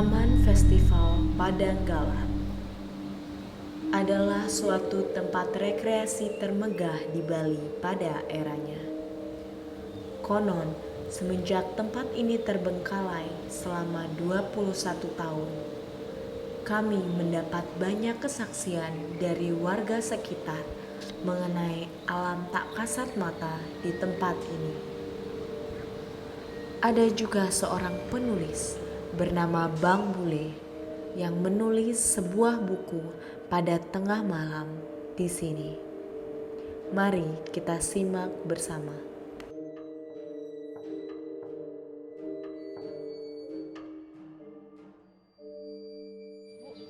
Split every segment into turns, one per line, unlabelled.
Taman Festival Padang Galah adalah suatu tempat rekreasi termegah di Bali pada eranya. Konon, semenjak tempat ini terbengkalai selama 21 tahun, kami mendapat banyak kesaksian dari warga sekitar mengenai alam tak kasat mata di tempat ini. Ada juga seorang penulis bernama Bang Bule yang menulis sebuah buku pada tengah malam di sini. Mari kita simak bersama.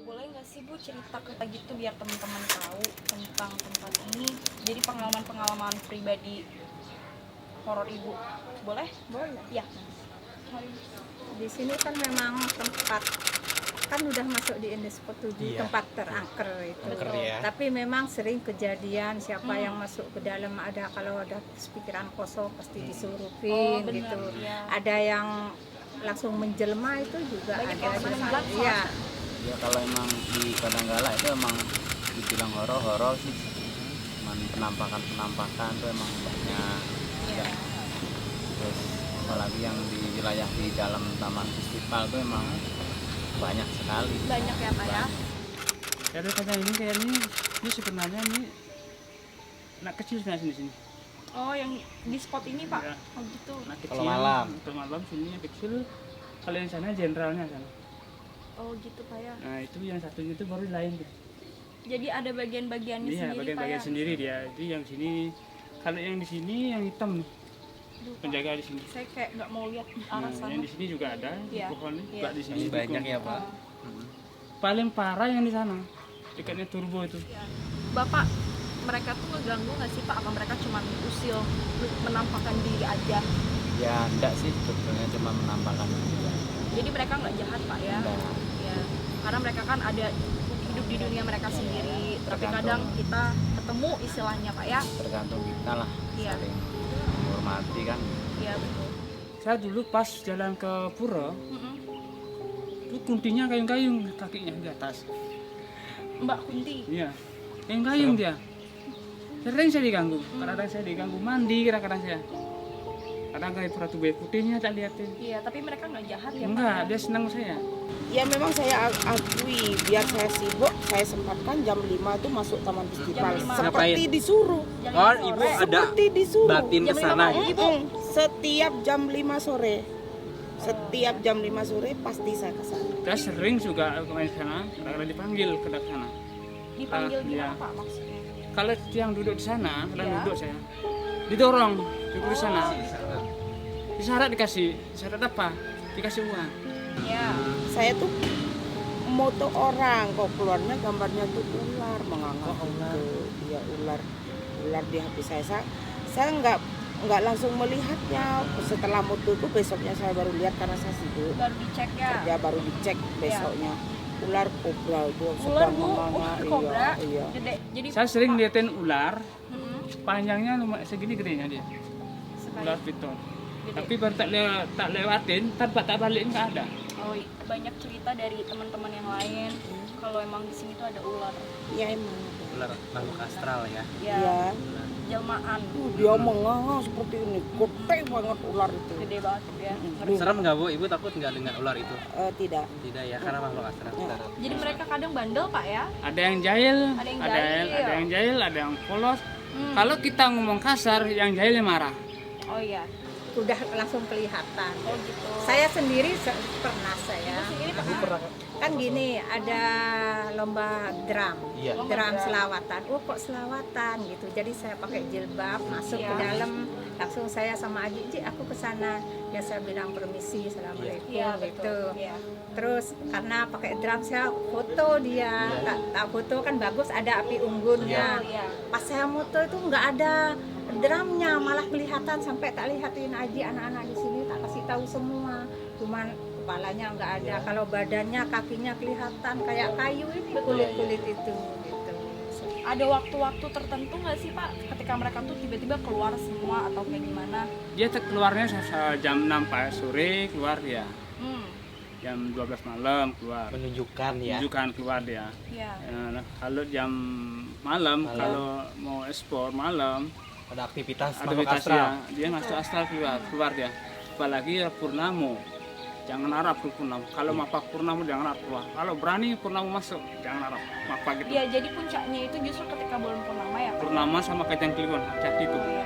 Boleh nggak sih Bu cerita kita gitu biar teman-teman tahu tentang tempat ini? Jadi pengalaman-pengalaman pribadi horor Ibu. Boleh?
Boleh.
Ya.
Di sini kan memang tempat kan udah masuk di Unesco 7 tempat terangker itu.
Angker, ya.
Tapi memang sering kejadian siapa yang masuk ke dalam kalau ada pikiran kosong pasti disuruhin
benar,
gitu.
ya.
Ada yang langsung menjelma itu juga
Banyak
ada.
yang menjelma.
Iya.
Ya kalau emang di Padang Galah itu emang dibilang horor sih. Cuman penampakan tuh emang banyak.
Iya.
Terus apalagi yang di wilayah di dalam taman festival tuh emang banyak sekali.
Banyak ya Pak ya.
Dari kata ini kayaknya ini sebenarnya ini anak kecil sebenarnya sini.
Oh yang di spot ini Pak?
Ya.
Oh gitu.
Anak kecil.
Kalau malam.
Kalau malam sini yang kecil. Kalau yang sana jenderalnya sana.
Oh gitu Pak ya.
Nah itu yang satunya itu baru lain tuh.
Jadi ada bagian-bagiannya
Iya
sendiri Pak
bagian-bagian
ya.
sendiri dia. Jadi yang sini kalau yang di sini yang hitam nih,
Aduh, Pak.
penjaga di sini.
Saya kayak nggak mau lihat di arah
Nah,
sana.
yang di sini juga ada.
Iya.
Pohon
Iya.
juga di sini.
Masih banyak ya, Pak.
Oh.
Paling parah yang di sana. Tiketnya turbo itu.
Ya. Bapak, mereka tuh ngeganggu nggak sih Pak? Apa mereka cuma usil menampakkan diri aja?
Ya enggak sih sebetulnya cuma menampakkan aja.
Jadi mereka nggak jahat Pak ya?
Enggak.
Ya. Karena mereka kan ada hidup di dunia mereka sendiri. Tapi kadang kita ketemu istilahnya Pak ya?
Tergantung kita lah
Iya.
saling menghormati kan.
Iya betul.
Saya dulu pas jalan ke Pura,
Mm-mm.
itu kuntinya kayung-kayung kakinya di atas.
Mbak Kunti.
Iya, kayung-kayung dia. Sering saya diganggu, kadang-kadang saya diganggu mandi, kadang-kadang saya. Kadang kayak peratu putihnya tak liatin.
Iya, tapi mereka nggak jahat ya Pak?
Enggak,
ya?
dia senang saya.
Ya memang saya akui, biar saya sibuk, saya sempatkan jam 5 itu masuk taman festival.
Jam 5.
Seperti
Ngapain?
disuruh.
Jam
Oh,
lima
Ibu
sore.
ada
Seperti disuruh.
batin ke
Jam
sana
5
gitu.
Setiap jam 5 sore. Setiap jam 5 sore pasti saya ke sana.
Dia sering juga main sana, kadang-kadang dipanggil ke sana.
Dipanggil
Ah, iya.
gimana Pak maksudnya?
Kalau yang duduk di sana, kadang
Iya.
duduk saya, didorong, duduk di sana. Disyarat dikasih, syarat apa? Dikasih uang.
Iya.
Saya tuh moto orang, kok keluarnya gambarnya tuh ular menganga gitu. Iya ular di HP saya nggak langsung melihatnya. Setelah moto itu besoknya saya baru lihat karena saya sibuk
Baru dicek ya.
kerja, baru dicek besoknya. Ular kobra itu
Ular
sedang
Bu,
menganga.
kobra.
Iya.
Gede. Jadi
Saya sering
Pak,
liatin ular,
mm-mm,
panjangnya lumayan segini gedenya dia,
sekali.
ular piton.
Gede.
Tapi baru tak lewatin, tanpa tak balik nggak ada.
Oh, banyak cerita dari teman-teman yang lain kalau emang di sini tuh ada ular.
Iya emang.
Ular makhluk astral ya.
Ya,
Iya.
jelmaan.
Dia menganga seperti ini, gede banget ular itu.
Gede banget ya. Ngeri.
Serem nggak Bu? Ibu takut nggak dengan ular itu?
Tidak.
Tidak ya, karena makhluk astral.
Jadi mereka kadang bandel Pak ya?
Ada yang jahil,
Ada yang
ada
jahil.
yang jahil, ada yang polos.
Hmm.
Kalau kita ngomong kasar, yang jahilnya marah.
Oh iya.
Udah langsung kelihatan.
Oh gitu.
Saya sendiri pernah saya.
Ibu sendiri pernah?
Kan gini, ada lomba drum,
Iya.
Lomba
drum
drum.
selawatan. Oh kok selawatan gitu. Jadi saya pakai jilbab, masuk ke
Iya.
dalam, langsung saya sama Aji, aku ke sana. Ya saya bilang permisi, assalamualaikum
Iya
gitu.
betul. Iya.
Terus karena pakai drum saya foto dia, tak foto kan bagus ada api unggunnya.
Oh iya.
Pas saya moto itu nggak ada drumnya, malah kelihatan sampai tak lihatin Aji anak-anak di sini tak kasih tahu semua. Cuman kepalanya nggak ada, kalau badannya kakinya kelihatan kayak kayu ini kulit-kulit itu gitu.
Ada waktu-waktu tertentu nggak sih Pak ketika mereka tuh tiba-tiba keluar semua atau kayak gimana?
Dia keluarnya jam 6 Pak sore keluar dia.
Hmm.
jam 12 malam keluar.
Menunjukkan ya.
Menunjukkan keluar dia.
Ya.
Kalau jam malam,
Malam.
kalau mau ekspor malam,
Ada aktivitas makhluk
aktivitas
astral.
dia masuk astral keluar dia. Apalagi purnamo, jangan harap purnamo. Kalau mapak purnamo jangan harap keluar. Kalau berani purnamo masuk, jangan harap mapak gitu.
Ya, jadi puncaknya itu justru ketika bulan purnama ya. Kak?
Purnama sama kajang kliwon, hati-hati itu.
Oh, iya.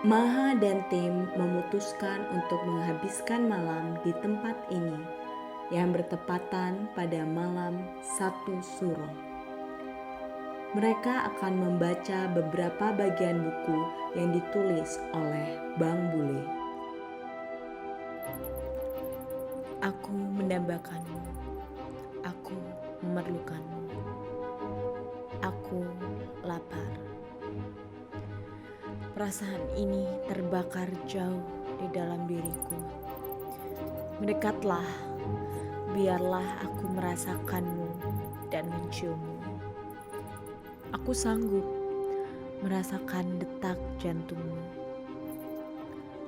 Maha dan tim memutuskan untuk menghabiskan malam di tempat ini yang bertepatan pada malam 1 Suro. Mereka akan membaca beberapa bagian buku yang ditulis oleh Bang Bule. Aku mendambakanmu, aku memerlukanmu, aku lapar. Perasaan ini terbakar jauh di dalam diriku. Mendekatlah, biarlah aku merasakanmu dan menciummu. Aku sanggup merasakan detak jantungmu.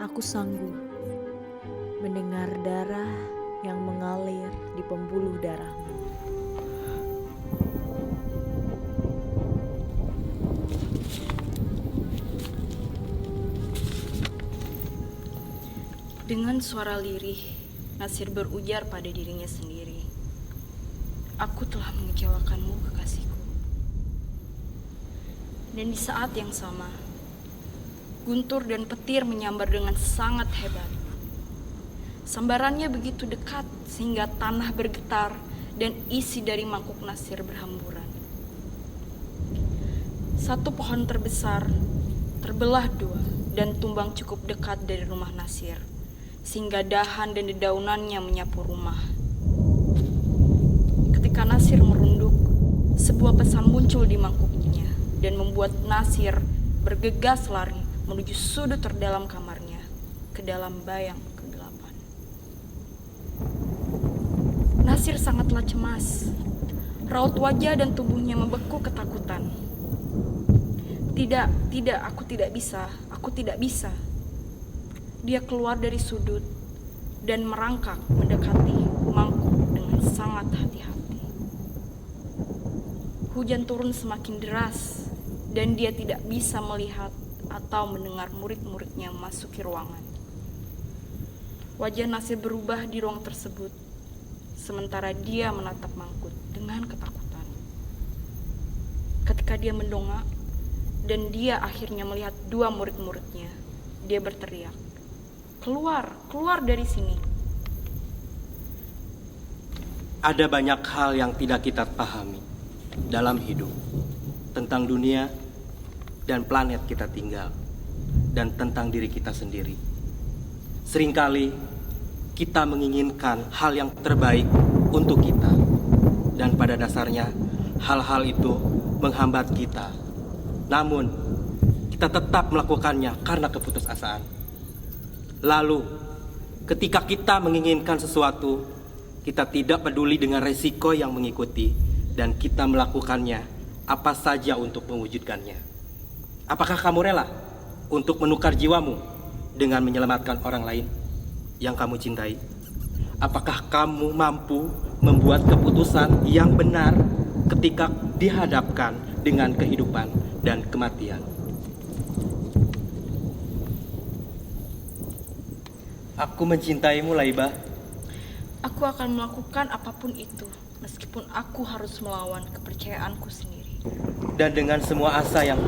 Aku sanggup mendengar darah yang mengalir di pembuluh darahmu.
Dengan suara lirih, Nasir berujar pada dirinya sendiri. Aku telah mengecewakanmu, kekasihku. Dan di saat yang sama, guntur dan petir menyambar dengan sangat hebat. Sambarannya begitu dekat sehingga tanah bergetar dan isi dari mangkuk Nasir berhamburan. Satu pohon terbesar terbelah dua dan tumbang cukup dekat dari rumah Nasir, sehingga dahan dan dedaunannya menyapu rumah. Ketika Nasir merunduk, sebuah pesan muncul di mangkuknya dan membuat Nasir bergegas lari menuju sudut terdalam kamarnya, ke dalam bayang kegelapan. Nasir sangatlah cemas. Raut wajah dan tubuhnya membeku ketakutan. Tidak, aku tidak bisa. Dia keluar dari sudut dan merangkak mendekati mangkuk dengan sangat hati-hati. Hujan turun semakin deras dan dia tidak bisa melihat atau mendengar murid-muridnya memasuki ruangan. Wajah Nasir berubah di ruang tersebut, sementara dia menatap mangkuk dengan ketakutan. Ketika dia mendongak dan dia akhirnya melihat dua murid-muridnya, dia berteriak, Keluar dari sini.
Ada banyak hal yang tidak kita pahami dalam hidup, tentang dunia dan planet kita tinggal, dan tentang diri kita sendiri. Seringkali kita menginginkan hal yang terbaik untuk kita, dan pada dasarnya hal-hal itu menghambat kita. Namun kita tetap melakukannya karena keputusasaan. Lalu, ketika kita menginginkan sesuatu, kita tidak peduli dengan resiko yang mengikuti, dan kita melakukannya apa saja untuk mewujudkannya. Apakah kamu rela untuk menukar jiwamu dengan menyelamatkan orang lain yang kamu cintai? Apakah kamu mampu membuat keputusan yang benar ketika dihadapkan dengan kehidupan dan kematian? Aku mencintaimu, Laibah.
Aku akan melakukan apapun itu, meskipun aku harus melawan kepercayaanku sendiri.
Dan dengan semua asa yang